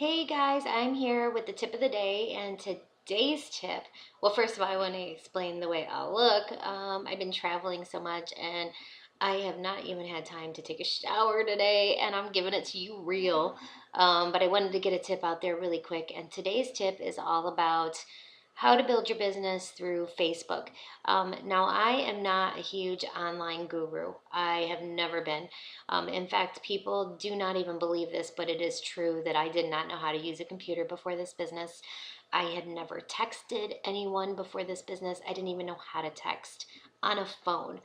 Hey guys, I'm here with the tip of the day, and today's tip. Well, first of all, I want to explain the way I look. I've been traveling so much, and I have not even had time to take a shower today, and I'm giving it to you real. But I wanted to get a tip out there really quick, and today's tip is all about how to build your business through Facebook. Now, I am not a huge online guru. I have never been. In fact, people do not even believe this, but it is true that I did not know how to use a computer before this business. I had never texted anyone before this business. I didn't even know how to text on a phone.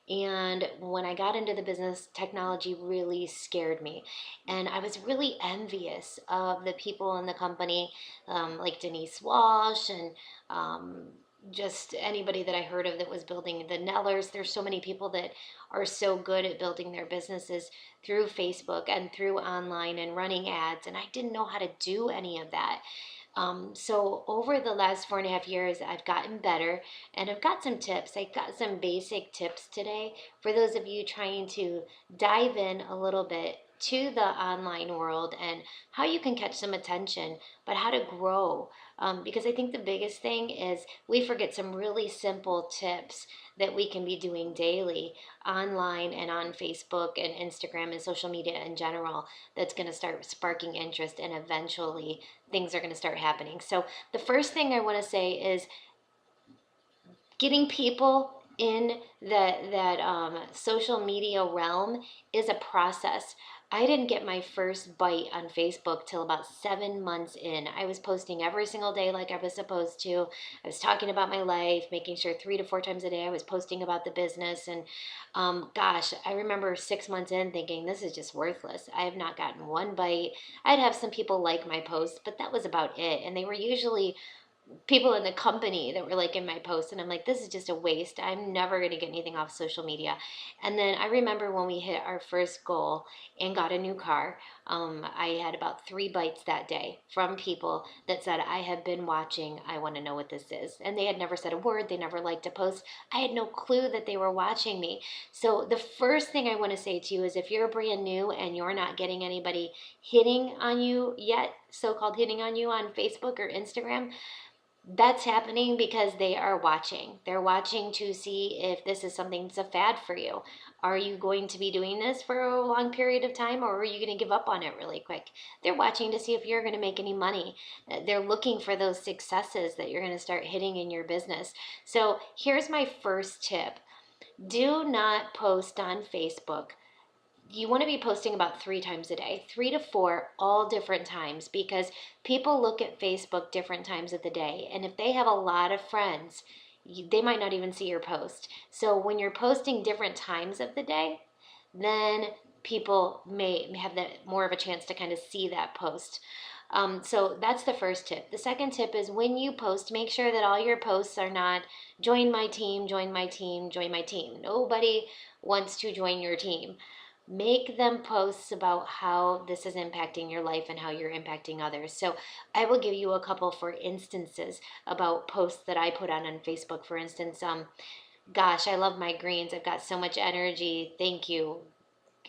And when I got into the business, technology really scared me. And I was really envious of the people in the company, like Denise Walsh and um, just anybody that I heard of that was building the Nellers. There's so many people that are so good at building their businesses through Facebook and through online and running ads, and I didn't know how to do any of that. So over the last 4.5 years, I've gotten better and I've got some tips. I got some basic tips today for those of you trying to dive in a little bit to the online world and how you can catch some attention, but how to grow. Because I think the biggest thing is we forget some really simple tips that we can be doing daily online and on Facebook and Instagram and social media in general that's going to start sparking interest, and eventually things are going to start happening. So the first thing I want to say is getting people in that social media realm is a process. I didn't get my first bite on Facebook till about 7 months in. I was posting every single day like I was supposed to. I was talking about my life, making sure 3 to 4 times a day I was posting about the business. And gosh, I remember 6 months in thinking, this is just worthless. I have not gotten one bite. I'd have some people like my posts, but that was about it. And they were usually people in the company that were like in my posts, and I'm like, this is just a waste. I'm never going to get anything off social media. And then I remember when we hit our first goal and got a new car, I had about 3 bites that day from people that said, I have been watching, I want to know what this is. And they had never said a word, they never liked a post. I had no clue that they were watching me. So the first thing I want to say to you is, if you're brand new and you're not getting anybody hitting on you yet, so-called hitting on you on Facebook or Instagram, that's happening because they are watching. They're watching to see if this is something that's a fad for you. Are you going to be doing this for a long period of time, or are you going to give up on it really quick? They're watching to see if you're going to make any money. They're looking for those successes that you're going to start hitting in your business. So here's my first tip. Do not post on Facebook. You want to be posting about 3 times a day, 3 to 4, all different times, because people look at Facebook different times of the day. And if they have a lot of friends, they might not even see your post. So when you're posting different times of the day, then people may have that more of a chance to kind of see that post. So that's the first tip. The second tip is, when you post, make sure that all your posts are not join my team, join my team, join my team. Nobody wants to join your team. Make them posts about how this is impacting your life and how you're impacting others. So I will give you a couple for instances about posts that I put on Facebook. For instance, gosh, I love my greens. I've got so much energy. Thank you.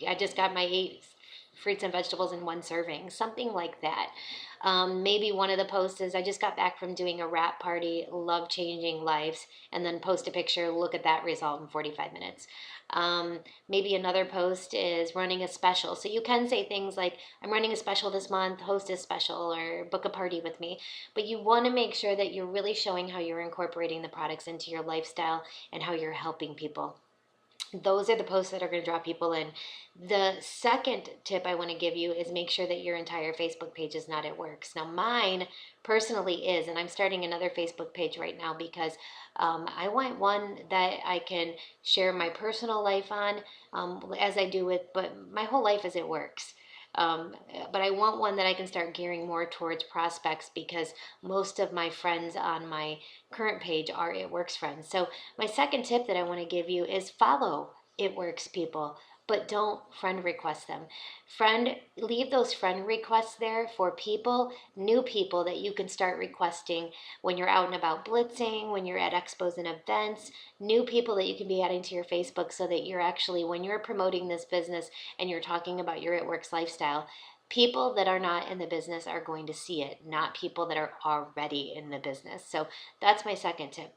I just got my 8 fruits and vegetables in one serving, something like that. Maybe one of the posts is, I just got back from doing a wrap party, love changing lives, and then post a picture, look at that result in 45 minutes. Maybe another post is running a special. So you can say things like, I'm running a special this month, host a special, or book a party with me. But you want to make sure that you're really showing how you're incorporating the products into your lifestyle and how you're helping people. Those are the posts that are going to draw people in. The second tip I want to give you is, make sure that your entire Facebook page is not at works. Now, mine personally is, and I'm starting another Facebook page right now because I want one that I can share my personal life on, as I do with, but my whole life is at works. Um, but I want one that I can start gearing more towards prospects, because most of my friends on my current page are It Works friends. So my second tip that I want to give you is, follow It Works people, but don't friend request them. Leave those friend requests there for people, new people that you can start requesting when you're out and about blitzing, when you're at expos and events, new people that you can be adding to your Facebook, so that you're actually, when you're promoting this business and you're talking about your It Works lifestyle, People that are not in the business are going to see it, not people that are already in the business. So that's my second tip.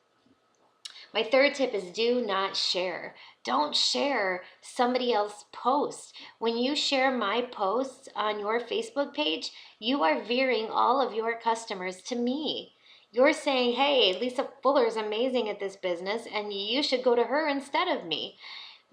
My third tip is do not share. Don't share somebody else's post. When you share my posts on your Facebook page, you are veering all of your customers to me. You're saying, hey, Lisa Fuller is amazing at this business, and you should go to her instead of me.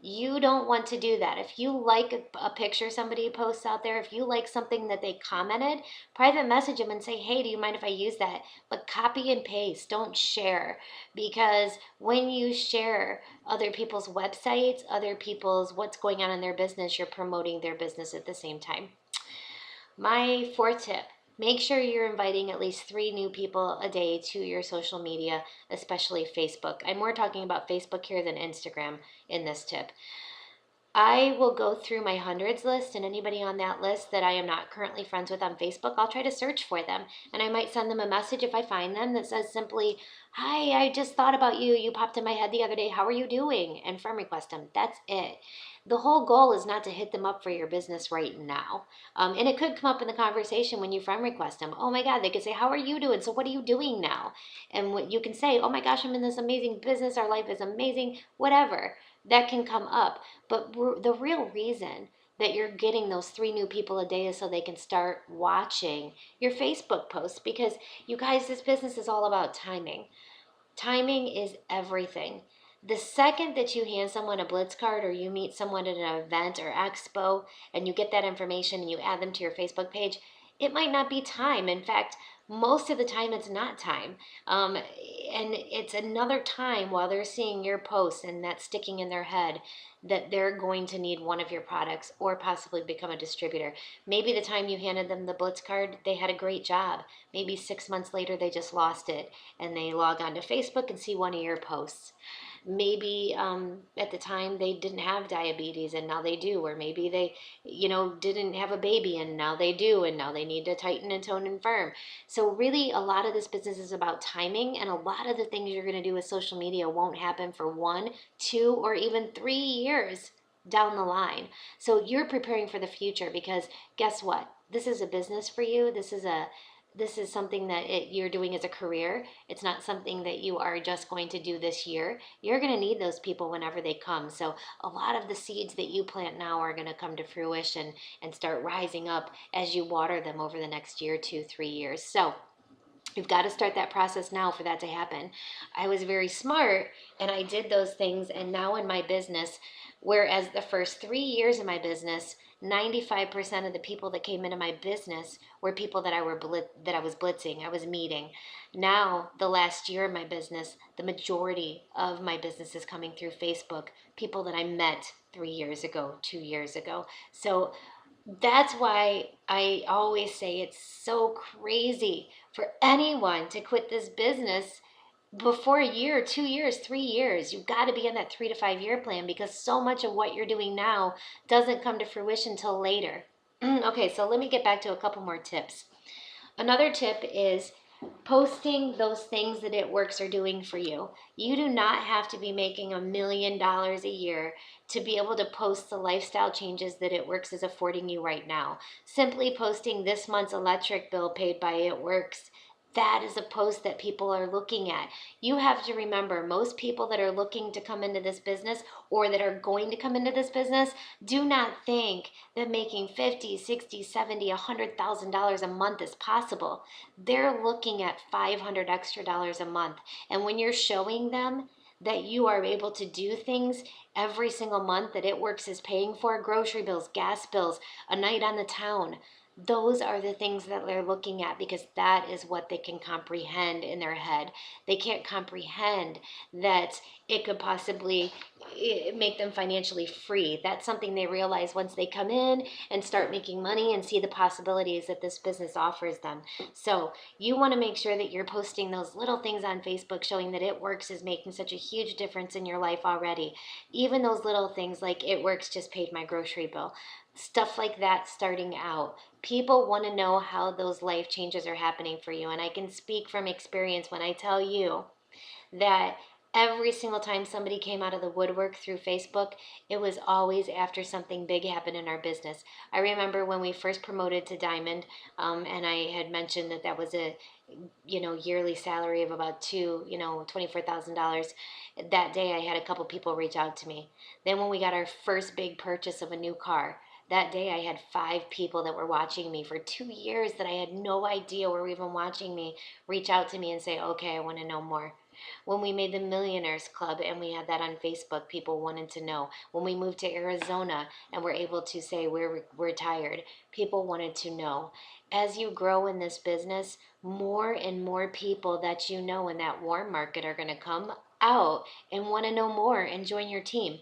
You don't want to do that. If you like a picture somebody posts out there, if you like something that they commented, private message them and say, hey, do you mind if I use that? But copy and paste, don't share. Because when you share other people's websites, other people's what's going on in their business, you're promoting their business at the same time. My fourth tip, make sure you're inviting at least 3 new people a day to your social media, especially Facebook. I'm more talking about Facebook here than Instagram in this tip. I will go through my hundreds list, and anybody on that list that I am not currently friends with on Facebook, I'll try to search for them. And I might send them a message if I find them that says simply, hi, I just thought about you. You popped in my head the other day. How are you doing? And friend request them. That's it. The whole goal is not to hit them up for your business right now. And it could come up in the conversation when you friend request them. Oh my God, they could say, how are you doing? So what are you doing now? And what you can say, oh my gosh, I'm in this amazing business. Our life is amazing. Whatever. That can come up. But the real reason that you're getting those 3 new people a day is so they can start watching your Facebook posts, because you guys, this business is all about timing. Timing is everything. The second that you hand someone a Blitz card, or you meet someone at an event or expo and you get that information and you add them to your Facebook page, it might not be time. In fact, most of the time it's not time. And it's another time while they're seeing your posts and that's sticking in their head that they're going to need one of your products or possibly become a distributor. Maybe the time you handed them the Blitz card, they had a great job. Maybe 6 months later, they just lost it and they log on to Facebook and see one of your posts. Maybe at the time they didn't have diabetes and now they do, or maybe they, didn't have a baby and now they do, and now they need to tighten and tone and firm. So really, a lot of this business is about timing, and a lot of the things you're going to do with social media won't happen for 1, 2, or even 3 years down the line. So you're preparing for the future, because guess what? This is a business for you. This is something that you're doing as a career. It's not something that you are just going to do this year. You're going to need those people whenever they come. So a lot of the seeds that you plant now are going to come to fruition and start rising up as you water them over the next year, 2, 3 years. So you've got to start that process now for that to happen. I was very smart and I did those things. And now in my business, whereas the first 3 years of my business, 95% of the people that came into my business were people that I was blitzing, I was meeting. Now, the last year of my business, the majority of my business is coming through Facebook, people that I met 3 years ago, 2 years ago. So that's why I always say it's so crazy for anyone to quit this business before a year, 2 years, 3 years. You've got to be on that 3 to 5 year plan, because so much of what you're doing now doesn't come to fruition till later. Okay, so let me get back to a couple more tips. Another tip is posting those things that It Works are doing for you. You do not have to be making $1 million a year to be able to post the lifestyle changes that It Works is affording you right now. Simply posting this month's electric bill paid by It Works, that is a post that people are looking at. You have to remember, most people that are looking to come into this business or that are going to come into this business do not think that making $50, $60, $70, $100,000 a month is possible. They're looking at $500 extra a month. And when you're showing them that you are able to do things every single month that It Works is paying for, grocery bills, gas bills, a night on the town, those are the things that they're looking at, because that is what they can comprehend in their head. They can't comprehend that it could possibly make them financially free. That's something they realize once they come in and start making money and see the possibilities that this business offers them. So you want to make sure that you're posting those little things on Facebook showing that It Works is making such a huge difference in your life already. Even those little things like It Works just paid my grocery bill. Stuff like that starting out. People want to know how those life changes are happening for you. And I can speak from experience when I tell you that Every single time somebody came out of the woodwork through Facebook, it was always after something big happened in our business. I remember when we first promoted to Diamond, and I had mentioned that that was a yearly salary of about $24,000. That day I had a couple people reach out to me. Then when we got our first big purchase of a new car, that day I had 5 people that were watching me for 2 years that I had no idea were even watching me reach out to me and say, okay, I want to know more. When we made the Millionaires Club and we had that on Facebook, people wanted to know. When we moved to Arizona and were able to say we're retired, people wanted to know. As you grow in this business, more and more people that you know in that warm market are going to come out and want to know more and join your team.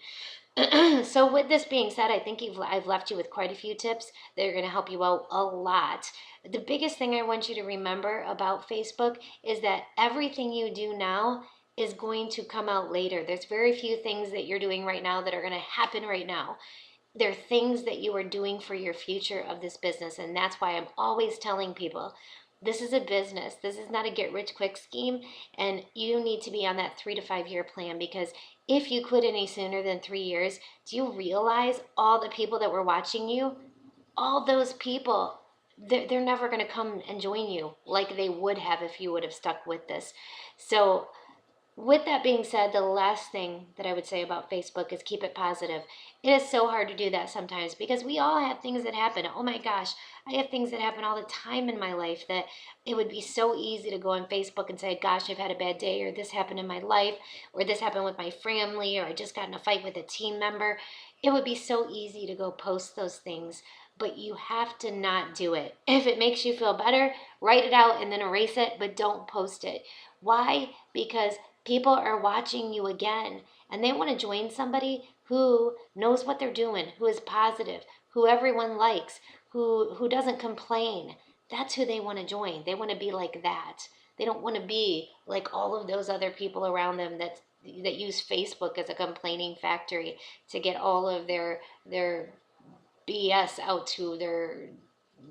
So with this being said, I think I've left you with quite a few tips that are going to help you out a lot. The biggest thing I want you to remember about Facebook is that everything you do now is going to come out later. There's very few things that you're doing right now that are going to happen right now. They're things that you are doing for your future of this business. And that's why I'm always telling people, this is a business. This is not a get rich quick scheme. And you need to be on that 3 to 5 year plan, because if you quit any sooner than 3 years, do you realize all the people that were watching you? All those people, they're never going to come and join you like they would have if you would have stuck with this. So with that being said, the last thing that I would say about Facebook is keep it positive. It is so hard to do that sometimes because we all have things that happen. Oh my gosh, I have things that happen all the time in my life that it would be so easy to go on Facebook and say, gosh, I've had a bad day, or this happened in my life, or this happened with my family, or I just got in a fight with a team member. It would be so easy to go post those things, but you have to not do it. If it makes you feel better, write it out and then erase it, but don't post it. Why? Because people are watching you again, and they want to join somebody who knows what they're doing, who is positive, who everyone likes, who doesn't complain. That's who they want to join. They want to be like that. They don't want to be like all of those other people around them that use Facebook as a complaining factory to get all of their BS out to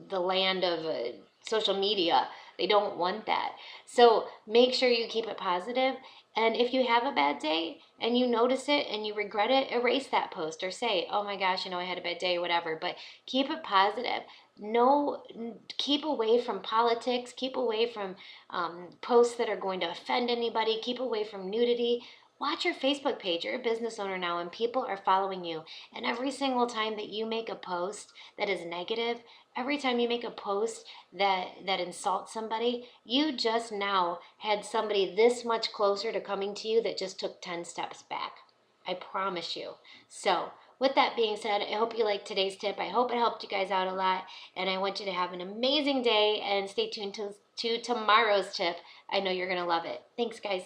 the land of social media. They don't want that. So make sure you keep it positive. And if you have a bad day and you notice it and you regret it, erase that post or say, oh my gosh, I had a bad day, whatever. But keep it positive. No, keep away from politics. Keep away from posts that are going to offend anybody. Keep away from nudity. Watch your Facebook page. You're a business owner now and people are following you. And every single time that you make a post that is negative, every time you make a post that insults somebody, you just now had somebody this much closer to coming to you that just took 10 steps back. I promise you. So with that being said, I hope you liked today's tip. I hope it helped you guys out a lot. And I want you to have an amazing day and stay tuned to tomorrow's tip. I know you're going to love it. Thanks, guys.